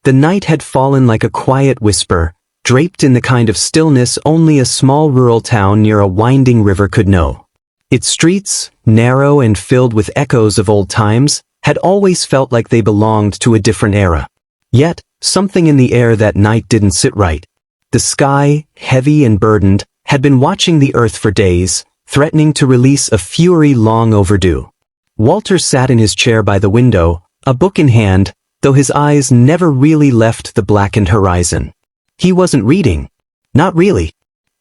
The night had fallen like a quiet whisper, draped in the kind of stillness only a small rural town near a winding river could know. Its streets, narrow and filled with echoes of old times, had always felt like they belonged to a different era. Yet, something in the air that night didn't sit right. The sky, heavy and burdened, had been watching the earth for days, threatening to release a fury long overdue. Walter sat in his chair by the window, a book in hand, though his eyes never really left the blackened horizon. He wasn't reading. Not really.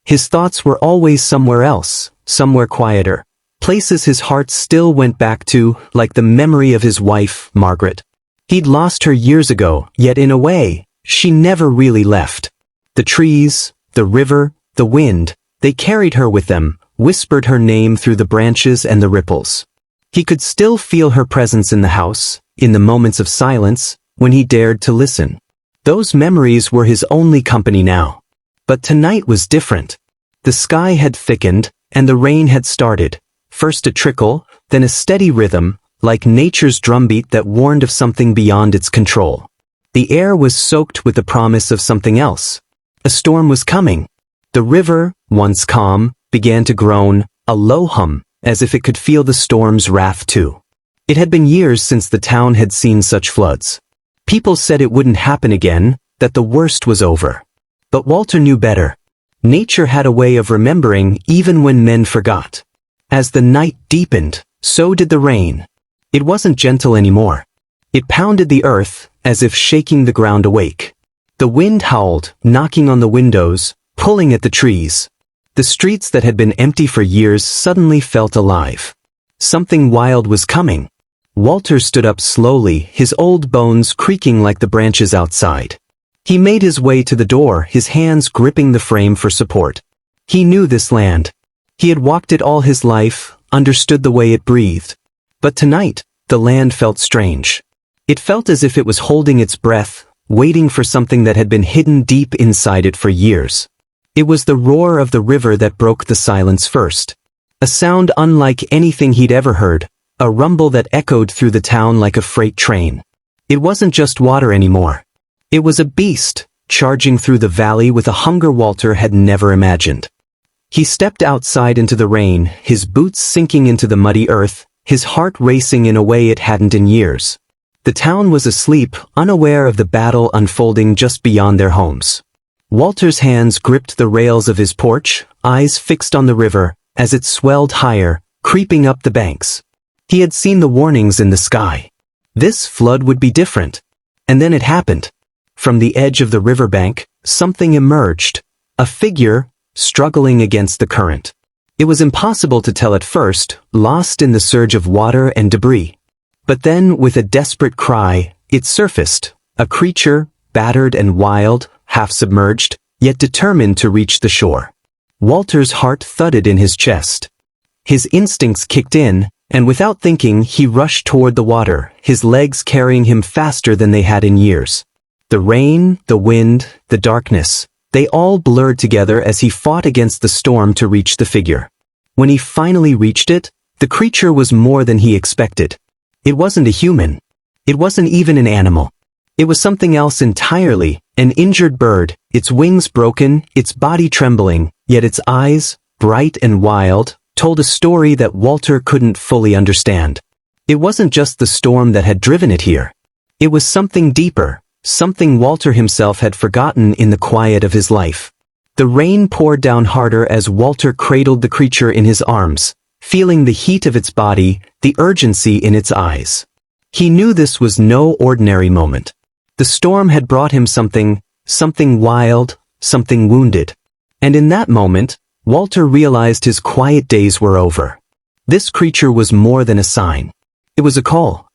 His thoughts were always somewhere else, somewhere quieter, places his heart still went back to, like the memory of his wife, Margaret. He'd lost her years ago, yet in a way, she never really left. The trees, the river, the wind, they carried her with them, whispered her name through the branches and the ripples. He could still feel her presence in the house, in the moments of silence, when he dared to listen. Those memories were his only company now. But tonight was different. The sky had thickened, and the rain had started, first a trickle, then a steady rhythm, like nature's drumbeat that warned of something beyond its control. The air was soaked with the promise of something else. A storm was coming. The river, once calm, began to groan, a low hum, as if it could feel the storm's wrath too. It had been years since the town had seen such floods. People said it wouldn't happen again, that the worst was over. But Walter knew better. Nature had a way of remembering even when men forgot. As the night deepened, so did the rain. It wasn't gentle anymore. It pounded the earth, as if shaking the ground awake. The wind howled, knocking on the windows, pulling at the trees. The streets that had been empty for years suddenly felt alive. Something wild was coming. Walter stood up slowly, his old bones creaking like the branches outside. He made his way to the door, his hands gripping the frame for support. He knew this land. He had walked it all his life, understood the way it breathed. But tonight, the land felt strange. It felt as if it was holding its breath, waiting for something that had been hidden deep inside it for years. It was the roar of the river that broke the silence first. A sound unlike anything he'd ever heard. A rumble that echoed through the town like a freight train. It wasn't just water anymore. It was a beast, charging through the valley with a hunger Walter had never imagined. He stepped outside into the rain, his boots sinking into the muddy earth, his heart racing in a way it hadn't in years. The town was asleep, unaware of the battle unfolding just beyond their homes. Walter's hands gripped the rails of his porch, eyes fixed on the river, as it swelled higher, creeping up the banks. He had seen the warnings in the sky. This flood would be different. And then it happened. From the edge of the riverbank, something emerged. A figure, struggling against the current. It was impossible to tell at first, lost in the surge of water and debris. But then, with a desperate cry, it surfaced. A creature, battered and wild, half submerged, yet determined to reach the shore. Walter's heart thudded in his chest. His instincts kicked in, and without thinking he rushed toward the water, his legs carrying him faster than they had in years. The rain, the wind, the darkness, they all blurred together as he fought against the storm to reach the figure. When he finally reached it, the creature was more than he expected. It wasn't a human. It wasn't even an animal. It was something else entirely, an injured bird, its wings broken, its body trembling, yet its eyes, bright and wild, told a story that Walter couldn't fully understand. It wasn't just the storm that had driven it here. It was something deeper, something Walter himself had forgotten in the quiet of his life. The rain poured down harder as Walter cradled the creature in his arms, feeling the heat of its body, the urgency in its eyes. He knew this was no ordinary moment. The storm had brought him something wild, something wounded. And in that moment, Walter realized his quiet days were over. This creature was more than a sign. It was a call.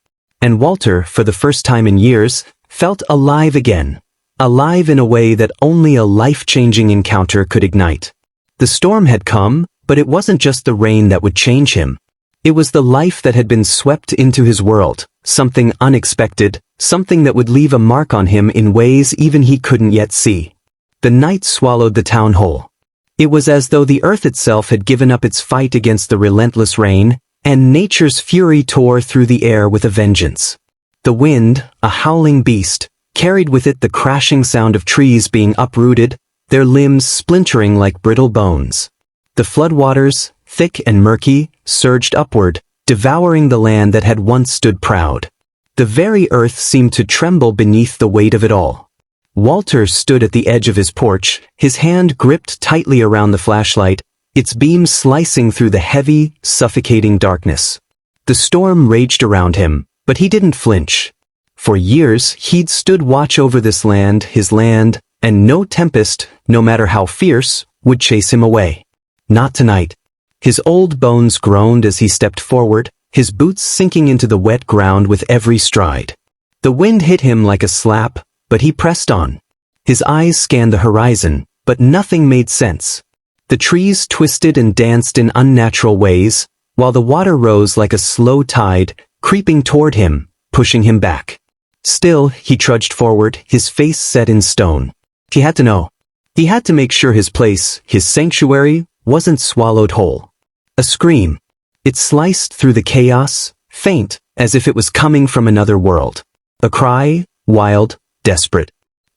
And Walter, for the first time in years, felt alive again. Alive in a way that only a life-changing encounter could ignite. The storm had come, but it wasn't just the rain that would change him. It was the life that had been swept into his world, something unexpected, something that would leave a mark on him in ways even he couldn't yet see. The night swallowed the town whole. It was as though the earth itself had given up its fight against the relentless rain, and nature's fury tore through the air with a vengeance. The wind, a howling beast, carried with it the crashing sound of trees being uprooted, their limbs splintering like brittle bones. The floodwaters, thick and murky, surged upward, devouring the land that had once stood proud. The very earth seemed to tremble beneath the weight of it all. Walter stood at the edge of his porch, his hand gripped tightly around the flashlight, its beams slicing through the heavy, suffocating darkness. The storm raged around him, but he didn't flinch. For years, he'd stood watch over this land, his land, and no tempest, no matter how fierce, would chase him away. Not tonight. His old bones groaned as he stepped forward, his boots sinking into the wet ground with every stride. The wind hit him like a slap, but he pressed on. His eyes scanned the horizon, but nothing made sense. The trees twisted and danced in unnatural ways, while the water rose like a slow tide, creeping toward him, pushing him back. Still, he trudged forward, his face set in stone. He had to know. He had to make sure his place, his sanctuary, wasn't swallowed whole. A scream. It sliced through the chaos, faint, as if it was coming from another world. A cry, wild, desperate.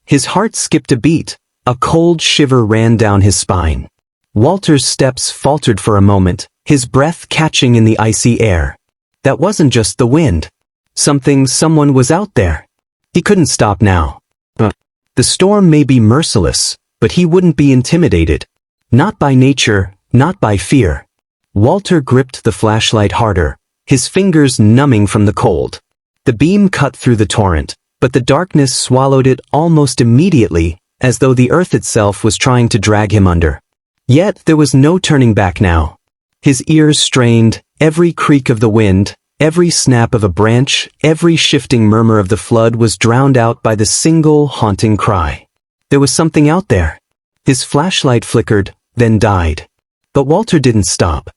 His heart skipped a beat, a cold shiver ran down his spine. Walter's steps faltered for a moment, his breath catching in the icy air. That wasn't just the wind. Someone was out there. He couldn't stop now. The storm may be merciless, but he wouldn't be intimidated. Not by nature, not by fear. Walter gripped the flashlight harder, his fingers numbing from the cold. The beam cut through the torrent, but the darkness swallowed it almost immediately, as though the earth itself was trying to drag him under. Yet there was no turning back now. His ears strained, every creak of the wind, every snap of a branch, every shifting murmur of the flood was drowned out by the single haunting cry. There was something out there. His flashlight flickered, then died. But Walter didn't stop.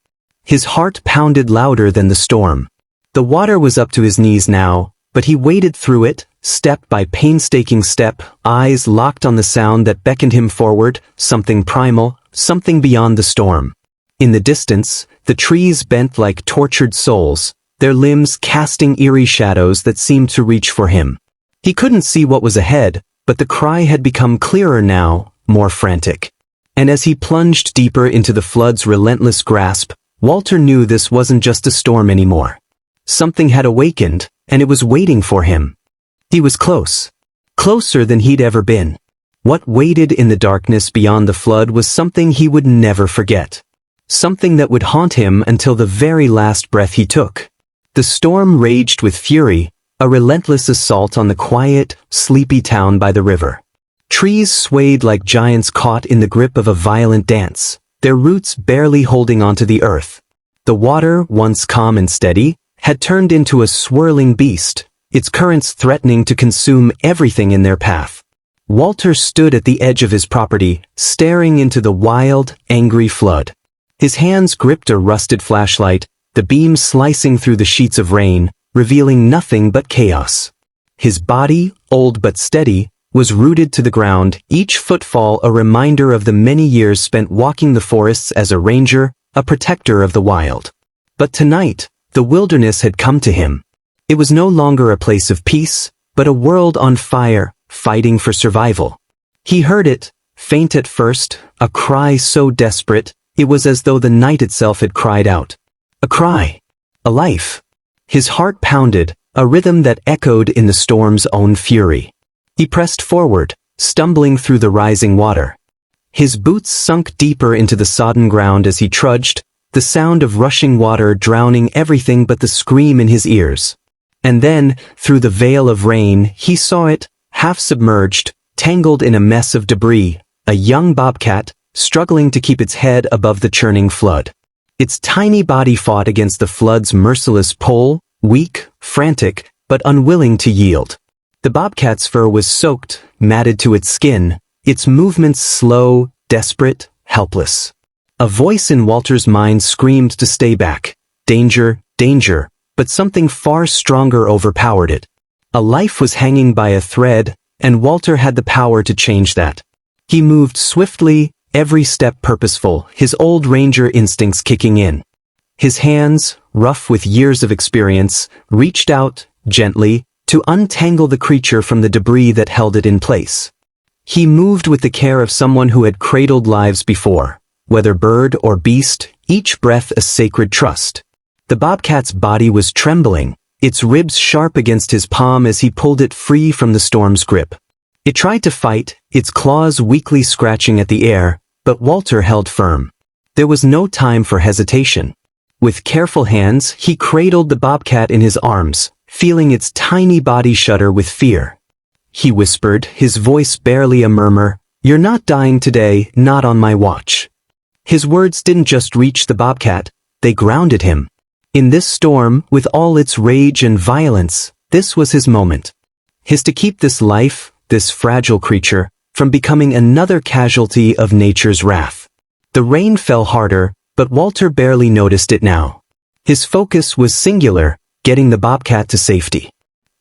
His heart pounded louder than the storm. The water was up to his knees now, but he waded through it, step by painstaking step, eyes locked on the sound that beckoned him forward, something primal, something beyond the storm. In the distance, the trees bent like tortured souls, their limbs casting eerie shadows that seemed to reach for him. He couldn't see what was ahead, but the cry had become clearer now, more frantic. And as he plunged deeper into the flood's relentless grasp, Walter knew this wasn't just a storm anymore. Something had awakened, and it was waiting for him. He was close. Closer than he'd ever been. What waited in the darkness beyond the flood was something he would never forget. Something that would haunt him until the very last breath he took. The storm raged with fury, a relentless assault on the quiet, sleepy town by the river. Trees swayed like giants caught in the grip of a violent dance, their roots barely holding onto the earth. The water, once calm and steady, had turned into a swirling beast, its currents threatening to consume everything in their path. Walter stood at the edge of his property, staring into the wild, angry flood. His hands gripped a rusted flashlight, the beam slicing through the sheets of rain, revealing nothing but chaos. His body, old but steady, was rooted to the ground, each footfall a reminder of the many years spent walking the forests as a ranger, a protector of the wild. But tonight, the wilderness had come to him. It was no longer a place of peace, but a world on fire, fighting for survival. He heard it, faint at first, a cry so desperate, it was as though the night itself had cried out. A cry. A life. His heart pounded, a rhythm that echoed in the storm's own fury. He pressed forward, stumbling through the rising water. His boots sunk deeper into the sodden ground as he trudged, the sound of rushing water drowning everything but the scream in his ears. And then, through the veil of rain, he saw it, half submerged, tangled in a mess of debris, a young bobcat, struggling to keep its head above the churning flood. Its tiny body fought against the flood's merciless pull, weak, frantic, but unwilling to yield. The bobcat's fur was soaked, matted to its skin, its movements slow, desperate, helpless. A voice in Walter's mind screamed to stay back. Danger, danger, but something far stronger overpowered it. A life was hanging by a thread, and Walter had the power to change that. He moved swiftly, every step purposeful, his old ranger instincts kicking in. His hands, rough with years of experience, reached out, gently, to untangle the creature from the debris that held it in place. He moved with the care of someone who had cradled lives before, whether bird or beast, each breath a sacred trust. The bobcat's body was trembling, its ribs sharp against his palm as he pulled it free from the storm's grip. It tried to fight, its claws weakly scratching at the air, but Walter held firm. There was no time for hesitation. With careful hands, he cradled the bobcat in his arms, feeling its tiny body shudder with fear. He whispered, his voice barely a murmur, "You're not dying today, not on my watch." His words didn't just reach the bobcat, they grounded him. In this storm, with all its rage and violence, this was his moment. His to keep this life, this fragile creature, from becoming another casualty of nature's wrath. The rain fell harder, but Walter barely noticed it now. His focus was singular, getting the bobcat to safety.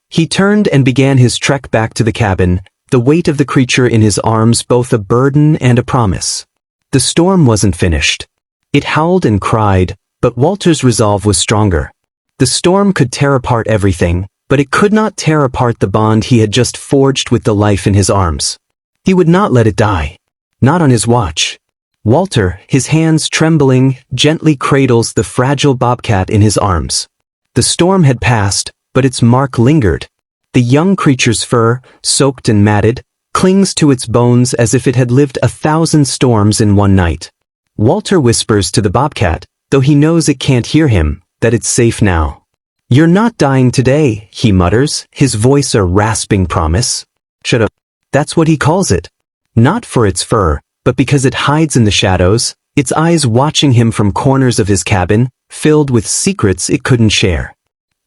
He turned and began his trek back to the cabin, the weight of the creature in his arms both a burden and a promise. The storm wasn't finished. It howled and cried, but Walter's resolve was stronger. The storm could tear apart everything, but it could not tear apart the bond he had just forged with the life in his arms. He would not let it die. Not on his watch. Walter, his hands trembling, gently cradles the fragile bobcat in his arms. The storm had passed, but its mark lingered. The young creature's fur, soaked and matted, clings to its bones as if it had lived 1,000 storms in one night. Walter whispers to the bobcat, though he knows it can't hear him, that it's safe now. "You're not dying today," he mutters, his voice a rasping promise. "Shut up." That's what he calls it. Not for its fur, but because it hides in the shadows, its eyes watching him from corners of his cabin, filled with secrets it couldn't share.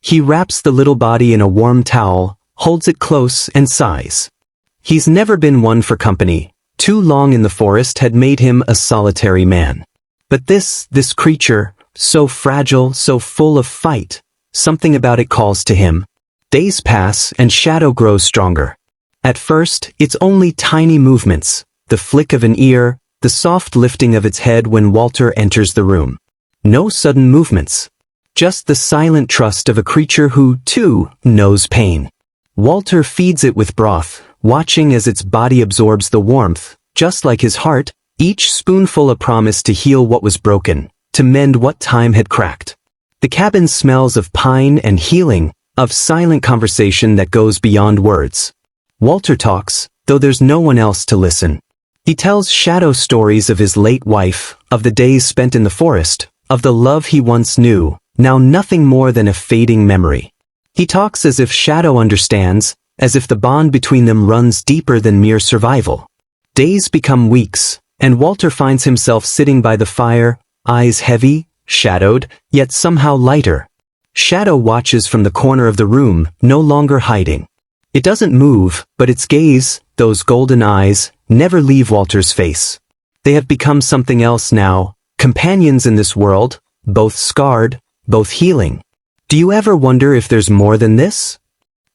He wraps the little body in a warm towel, holds it close, and sighs. He's never been one for company. Too long in the forest had made him a solitary man. But this creature, so fragile, so full of fight, something about it calls to him. Days pass and Shadow grows stronger. At first, it's only tiny movements, the flick of an ear, the soft lifting of its head when Walter enters the room. No sudden movements. Just the silent trust of a creature who, too, knows pain. Walter feeds it with broth, watching as its body absorbs the warmth, just like his heart, each spoonful a promise to heal what was broken, to mend what time had cracked. The cabin smells of pine and healing, of silent conversation that goes beyond words. Walter talks, though there's no one else to listen. He tells Shadow stories of his late wife, of the days spent in the forest, of the love he once knew, now nothing more than a fading memory. He talks as if Shadow understands, as if the bond between them runs deeper than mere survival. Days become weeks, and Walter finds himself sitting by the fire, eyes heavy, shadowed, yet somehow lighter. Shadow watches from the corner of the room, no longer hiding. It doesn't move, but its gaze, those golden eyes, never leave Walter's face. They have become something else now, companions in this world, both scarred, both healing. Do you ever wonder if there's more than this?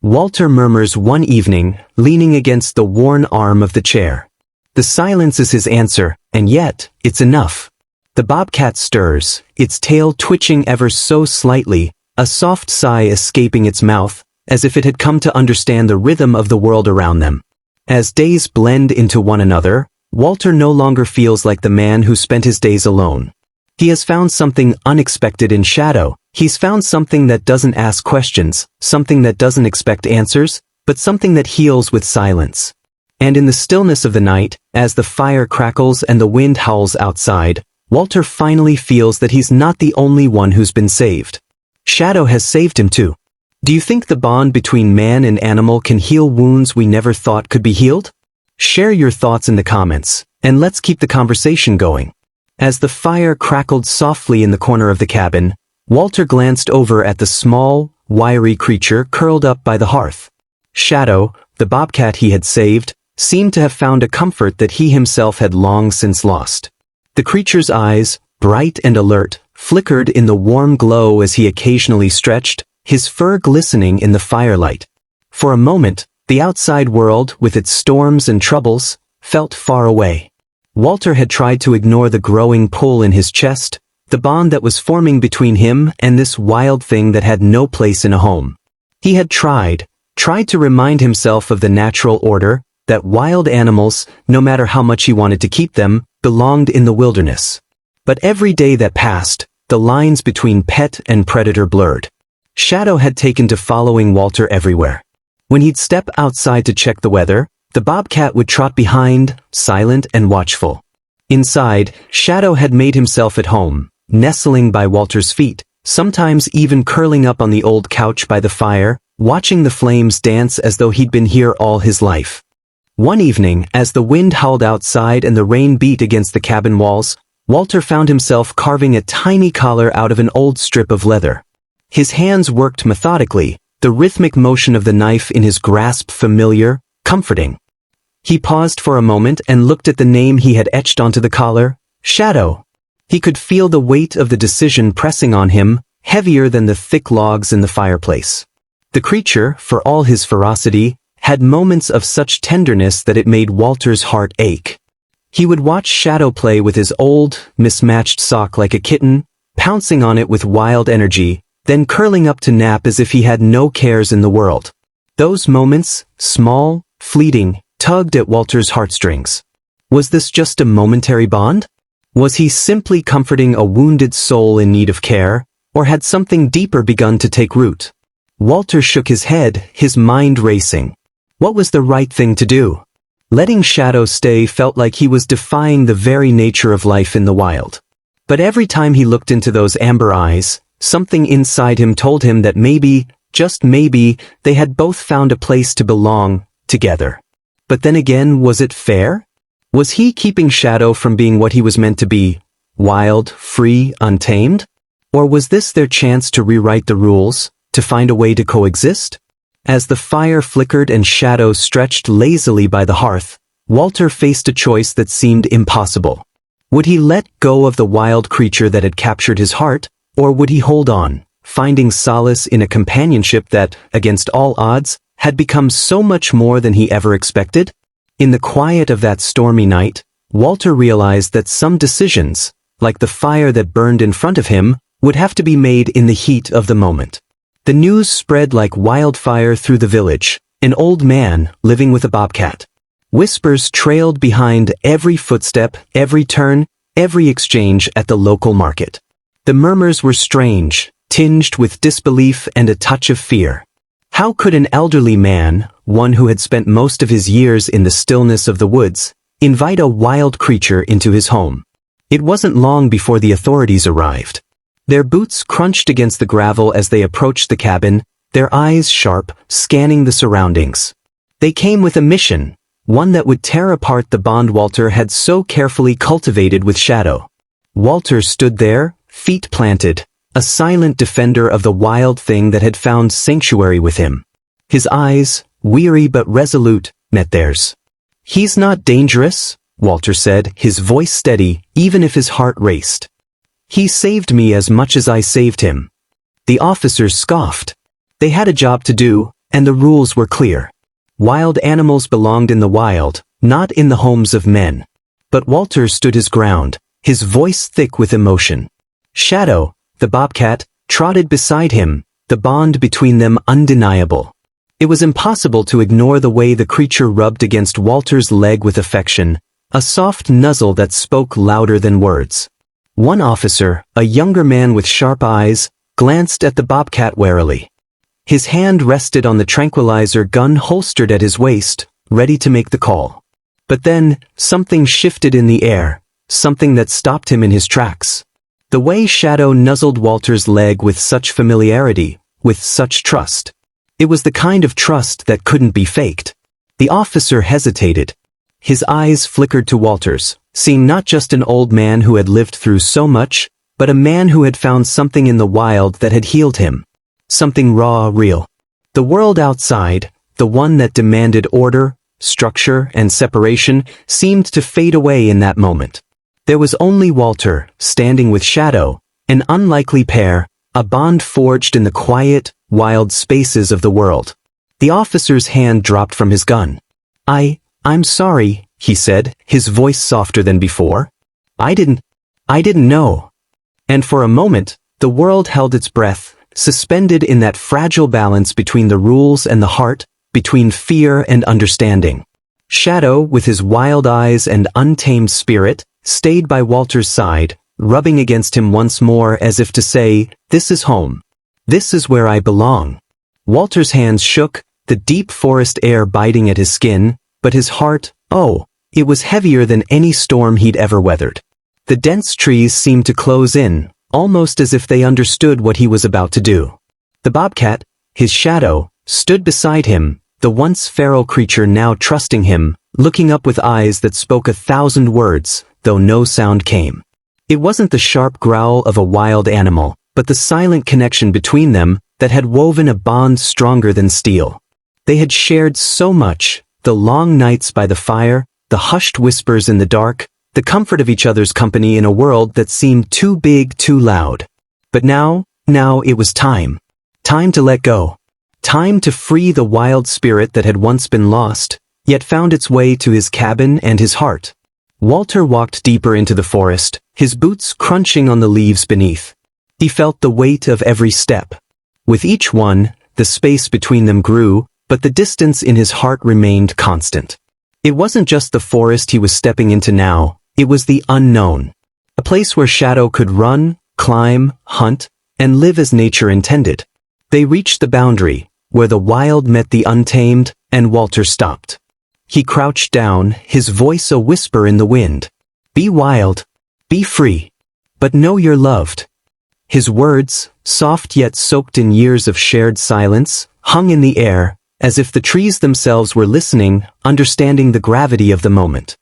Walter murmurs one evening, leaning against the worn arm of the chair. The silence is his answer, and yet, it's enough. The bobcat stirs, its tail twitching ever so slightly, a soft sigh escaping its mouth, as if it had come to understand the rhythm of the world around them. As days blend into one another, Walter no longer feels like the man who spent his days alone. He has found something unexpected in Shadow. He's found something that doesn't ask questions, something that doesn't expect answers, but something that heals with silence. And in the stillness of the night, as the fire crackles and the wind howls outside, Walter finally feels that he's not the only one who's been saved. Shadow has saved him too. Do you think the bond between man and animal can heal wounds we never thought could be healed? Share your thoughts in the comments, and let's keep the conversation going. As the fire crackled softly in the corner of the cabin, Walter glanced over at the small, wiry creature curled up by the hearth. Shadow, the bobcat he had saved, seemed to have found a comfort that he himself had long since lost. The creature's eyes, bright and alert, flickered in the warm glow as he occasionally stretched, his fur glistening in the firelight. For a moment, the outside world, with its storms and troubles, felt far away. Walter had tried to ignore the growing pull in his chest, the bond that was forming between him and this wild thing that had no place in a home. He had tried, tried to remind himself of the natural order, that wild animals, no matter how much he wanted to keep them, belonged in the wilderness. But every day that passed, the lines between pet and predator blurred. Shadow had taken to following Walter everywhere. When he'd step outside to check the weather, the bobcat would trot behind, silent and watchful. Inside, Shadow had made himself at home, nestling by Walter's feet, sometimes even curling up on the old couch by the fire, watching the flames dance as though he'd been here all his life. One evening, as the wind howled outside and the rain beat against the cabin walls, Walter found himself carving a tiny collar out of an old strip of leather. His hands worked methodically, the rhythmic motion of the knife in his grasp familiar, comforting. He paused for a moment and looked at the name he had etched onto the collar, Shadow. He could feel the weight of the decision pressing on him, heavier than the thick logs in the fireplace. The creature, for all his ferocity, had moments of such tenderness that it made Walter's heart ache. He would watch Shadow play with his old, mismatched sock like a kitten, pouncing on it with wild energy, then curling up to nap as if he had no cares in the world. Those moments, small, fleeting, tugged at Walter's heartstrings. Was this just a momentary bond? Was he simply comforting a wounded soul in need of care, or had something deeper begun to take root? Walter shook his head, his mind racing. What was the right thing to do? Letting Shadow stay felt like he was defying the very nature of life in the wild. But every time he looked into those amber eyes, something inside him told him that maybe, just maybe, they had both found a place to belong, together. But then again, was it fair? Was he keeping Shadow from being what he was meant to be, wild, free, untamed? Or was this their chance to rewrite the rules, to find a way to coexist? As the fire flickered and Shadow stretched lazily by the hearth, Walter faced a choice that seemed impossible. Would he let go of the wild creature that had captured his heart, or would he hold on, finding solace in a companionship that, against all odds, had become so much more than he ever expected? In the quiet of that stormy night, Walter realized that some decisions, like the fire that burned in front of him, would have to be made in the heat of the moment. The news spread like wildfire through the village, an old man living with a bobcat. Whispers trailed behind every footstep, every turn, every exchange at the local market. The murmurs were strange, tinged with disbelief and a touch of fear. How could an elderly man, one who had spent most of his years in the stillness of the woods, invite a wild creature into his home? It wasn't long before the authorities arrived. Their boots crunched against the gravel as they approached the cabin, their eyes sharp, scanning the surroundings. They came with a mission, one that would tear apart the bond Walter had so carefully cultivated with Shadow. Walter stood there, feet planted, a silent defender of the wild thing that had found sanctuary with him. His eyes, weary but resolute, met theirs. "He's not dangerous," Walter said, his voice steady, even if his heart raced. "He saved me as much as I saved him." The officers scoffed. They had a job to do, and the rules were clear. Wild animals belonged in the wild, not in the homes of men. But Walter stood his ground, his voice thick with emotion. Shadow, the bobcat, trotted beside him, the bond between them undeniable. It was impossible to ignore the way the creature rubbed against Walter's leg with affection, a soft nuzzle that spoke louder than words. One officer, a younger man with sharp eyes, glanced at the bobcat warily. His hand rested on the tranquilizer gun holstered at his waist, ready to make the call. But then, something shifted in the air, something that stopped him in his tracks. The way Shadow nuzzled Walter's leg with such familiarity, with such trust. It was the kind of trust that couldn't be faked. The officer hesitated. His eyes flickered to Walter's, seeing not just an old man who had lived through so much, but a man who had found something in the wild that had healed him. Something raw, real. The world outside, the one that demanded order, structure, and separation, seemed to fade away in that moment. There was only Walter, standing with Shadow, an unlikely pair, a bond forged in the quiet, wild spaces of the world. The officer's hand dropped from his gun. I'm sorry," he said, his voice softer than before. I didn't know." And for a moment, the world held its breath, suspended in that fragile balance between the rules and the heart, between fear and understanding. Shadow, with his wild eyes and untamed spirit, stayed by Walter's side, rubbing against him once more as if to say, "This is home. This is where I belong." Walter's hands shook, the deep forest air biting at his skin, but his heart, oh, it was heavier than any storm he'd ever weathered. The dense trees seemed to close in, almost as if they understood what he was about to do. The bobcat, his shadow, stood beside him, the once feral creature now trusting him, looking up with eyes that spoke 1,000 words, though no sound came. It wasn't the sharp growl of a wild animal, but the silent connection between them that had woven a bond stronger than steel. They had shared so much, the long nights by the fire, the hushed whispers in the dark, the comfort of each other's company in a world that seemed too big, too loud. But now it was time. Time to let go. Time to free the wild spirit that had once been lost, yet found its way to his cabin and his heart. Walter walked deeper into the forest, his boots crunching on the leaves beneath. He felt the weight of every step. With each one, the space between them grew, but the distance in his heart remained constant. It wasn't just the forest he was stepping into now, it was the unknown. A place where Shadow could run, climb, hunt, and live as nature intended. They reached the boundary, where the wild met the untamed, and Walter stopped. He crouched down, his voice a whisper in the wind. "Be wild. Be free. But know you're loved." His words, soft yet soaked in years of shared silence, hung in the air, as if the trees themselves were listening, understanding the gravity of the moment.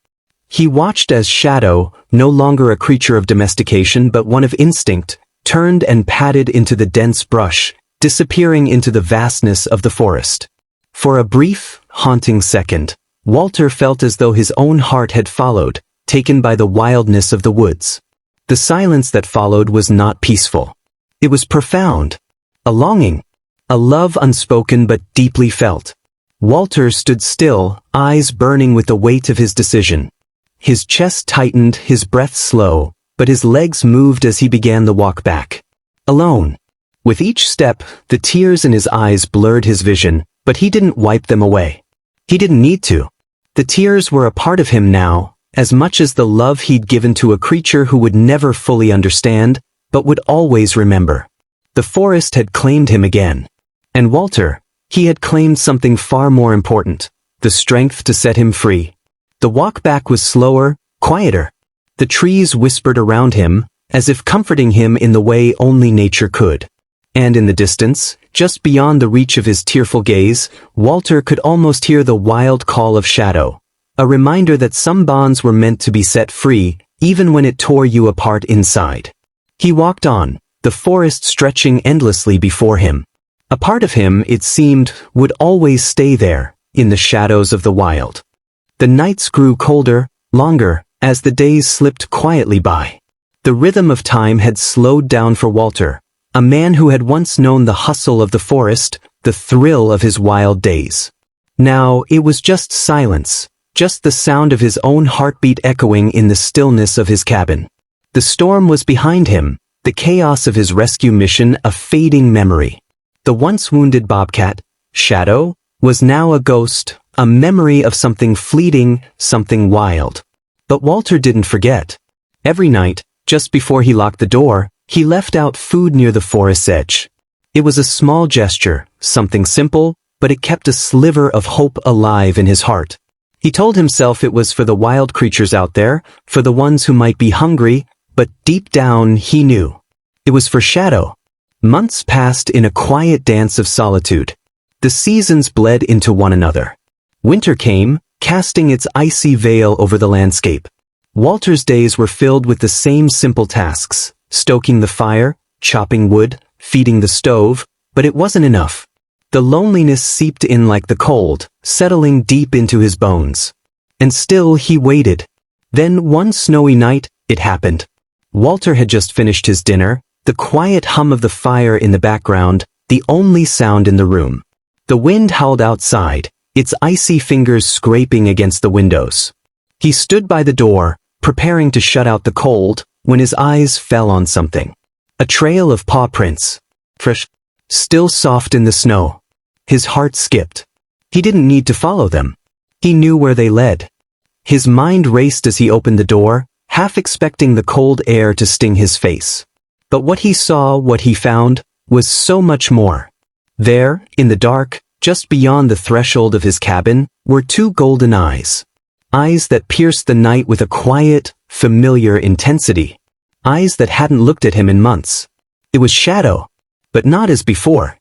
He watched as Shadow, no longer a creature of domestication but one of instinct, turned and padded into the dense brush, disappearing into the vastness of the forest. For a brief, haunting second, Walter felt as though his own heart had followed, taken by the wildness of the woods. The silence that followed was not peaceful. It was profound. A longing. A love unspoken but deeply felt. Walter stood still, eyes burning with the weight of his decision. His chest tightened, his breath slow, but his legs moved as he began the walk back. Alone. With each step, the tears in his eyes blurred his vision, but he didn't wipe them away. He didn't need to. The tears were a part of him now, as much as the love he'd given to a creature who would never fully understand, but would always remember. The forest had claimed him again. And Walter, he had claimed something far more important, the strength to set him free. The walk back was slower, quieter. The trees whispered around him, as if comforting him in the way only nature could. And in the distance, just beyond the reach of his tearful gaze, Walter could almost hear the wild call of Shadow, a reminder that some bonds were meant to be set free, even when it tore you apart inside. He walked on, the forest stretching endlessly before him. A part of him, it seemed, would always stay there, in the shadows of the wild. The nights grew colder, longer, as the days slipped quietly by. The rhythm of time had slowed down for Walter, a man who had once known the hustle of the forest, the thrill of his wild days. Now it was just silence, just the sound of his own heartbeat echoing in the stillness of his cabin. The storm was behind him, the chaos of his rescue mission a fading memory. The once wounded bobcat, Shadow, was now a ghost, a memory of something fleeting, something wild. But Walter didn't forget. Every night, just before he locked the door, he left out food near the forest's edge. It was a small gesture, something simple, but it kept a sliver of hope alive in his heart. He told himself it was for the wild creatures out there, for the ones who might be hungry, but deep down he knew. It was for Shadow. Months passed in a quiet dance of solitude. The seasons bled into one another. Winter came, casting its icy veil over the landscape. Walter's days were filled with the same simple tasks, stoking the fire, chopping wood, feeding the stove, but it wasn't enough. The loneliness seeped in like the cold, settling deep into his bones. And still he waited. Then one snowy night, it happened. Walter had just finished his dinner, the quiet hum of the fire in the background, the only sound in the room. The wind howled outside, its icy fingers scraping against the windows. He stood by the door, preparing to shut out the cold, when his eyes fell on something. A trail of paw prints. Fresh. still soft in the snow. His heart skipped. He didn't need to follow them. He knew where they led. His mind raced as he opened the door, half expecting the cold air to sting his face. But what he saw, what he found, was so much more. There, in the dark, just beyond the threshold of his cabin, were two golden eyes. Eyes that pierced the night with a quiet, familiar intensity. Eyes that hadn't looked at him in months. It was Shadow, but not as before.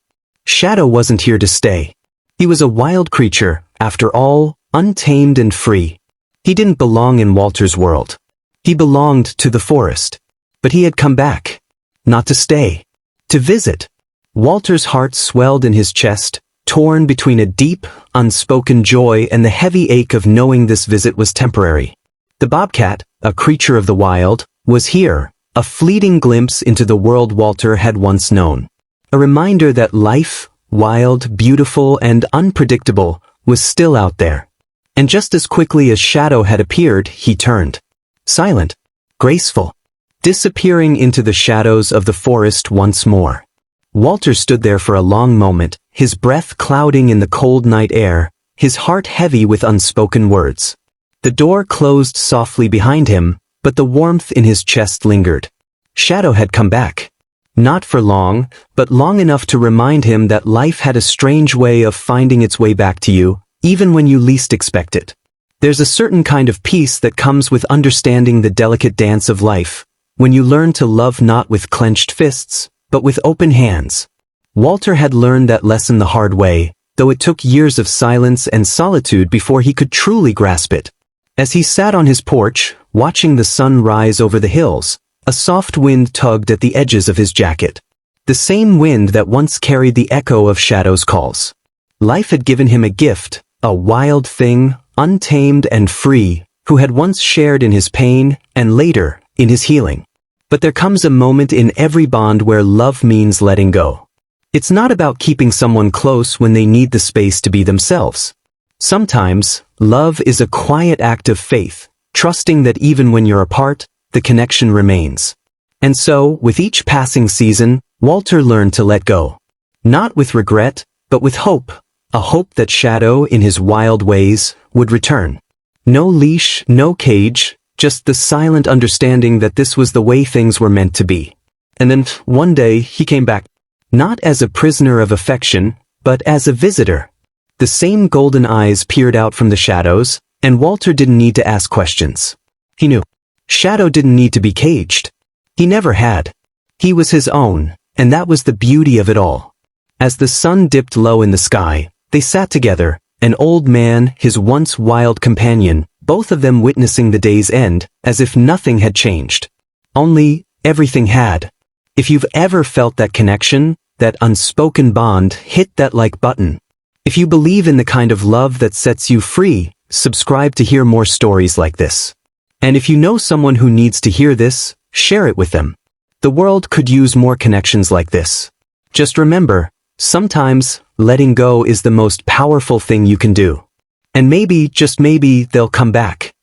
Shadow wasn't here to stay. He was a wild creature, after all, untamed and free. He didn't belong in Walter's world. He belonged to the forest. But he had come back. Not to stay. To visit. Walter's heart swelled in his chest, torn between a deep, unspoken joy and the heavy ache of knowing this visit was temporary. The Bobcat, a creature of the wild, was here, a fleeting glimpse into the world Walter had once known. A reminder that life, wild, beautiful, and unpredictable, was still out there. And just as quickly as Shadow had appeared, he turned. Silent. Graceful. Disappearing into the shadows of the forest once more. Walter stood there for a long moment, his breath clouding in the cold night air, his heart heavy with unspoken words. The door closed softly behind him, but the warmth in his chest lingered. Shadow had come back. Not for long, but long enough to remind him that life had a strange way of finding its way back to you, even when you least expect it. There's a certain kind of peace that comes with understanding the delicate dance of life, when you learn to love not with clenched fists, but with open hands. Walter had learned that lesson the hard way, though it took years of silence and solitude before he could truly grasp it. As he sat on his porch, watching the sun rise over the hills, a soft wind tugged at the edges of his jacket. The same wind that once carried the echo of Shadow's calls. Life had given him a gift, a wild thing, untamed and free, who had once shared in his pain, and later, in his healing. But there comes a moment in every bond where love means letting go. It's not about keeping someone close when they need the space to be themselves. Sometimes, love is a quiet act of faith, trusting that even when you're apart, the connection remains. And so, with each passing season, Walter learned to let go. Not with regret, but with hope. A hope that Shadow, in his wild ways, would return. No leash, no cage, just the silent understanding that this was the way things were meant to be. And then, one day, he came back. Not as a prisoner of affection, but as a visitor. The same golden eyes peered out from the shadows, and Walter didn't need to ask questions. He knew. Shadow didn't need to be caged. He never had. He was his own, and that was the beauty of it all. As the sun dipped low in the sky, they sat together, an old man, his once wild companion, both of them witnessing the day's end, as if nothing had changed. Only, everything had. If you've ever felt that connection, that unspoken bond, hit that like button. If you believe in the kind of love that sets you free, subscribe to hear more stories like this. And if you know someone who needs to hear this, share it with them. The world could use more connections like this. Just remember, sometimes, letting go is the most powerful thing you can do. And maybe, just maybe, they'll come back.